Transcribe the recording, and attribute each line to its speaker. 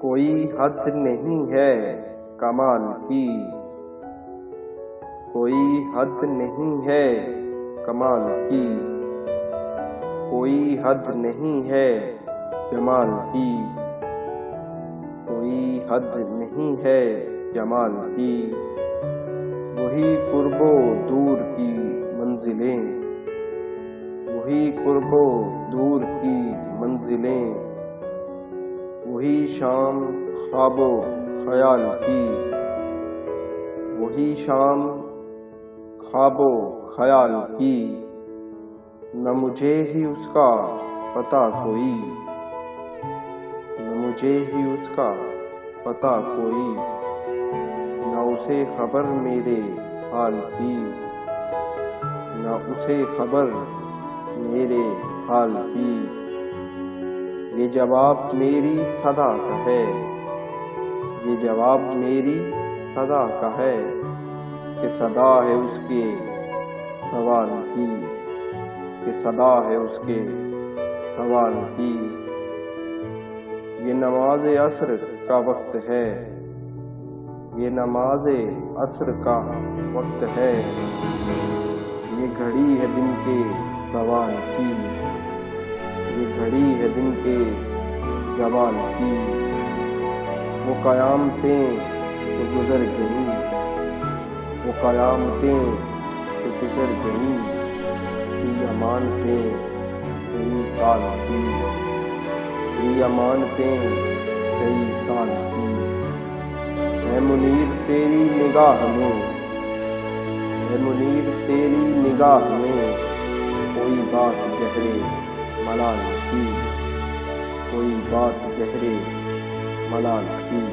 Speaker 1: कोई हद नहीं है कमाल की, कोई हद नहीं है कमाल की, कोई हद नहीं है जमाल की, कोई हद नहीं है जमाल की। वही कुर्बो दूर की मंजिलें, वही कुर्बो दूर की मंजिलें, वही शाम ख्वाबो ख्याल की, वही शाम ख्वाबो ख्याल की। न मुझे ही उसका पता कोई, न मुझे ही उसका पता कोई, न उसे खबर मेरे हाल की, न उसे खबर मेरे हाल की। ये जवाब मेरी सदा का है, ये जवाब मेरी सदा का है, कि सदा है उसके सवाल की, कि सदा है उसके सवाल की। ये नमाज असर का वक्त है, ये नमाज असर का वक्त है, ये घड़ी है दिन के सवाल की, ये घड़ी है दिन के जवाल की। वो क़यामतें जो गुजर गईं, वो क़यामतें जो गुजर गईं, ये अमानतें कई साल की, ये अमानतें कई साल की। है मुनीर तेरी निगाह में, है मुनीर तेरी निगाह में, कोई बात गहरे मलाल की, कोई बात गहरे मलाल की।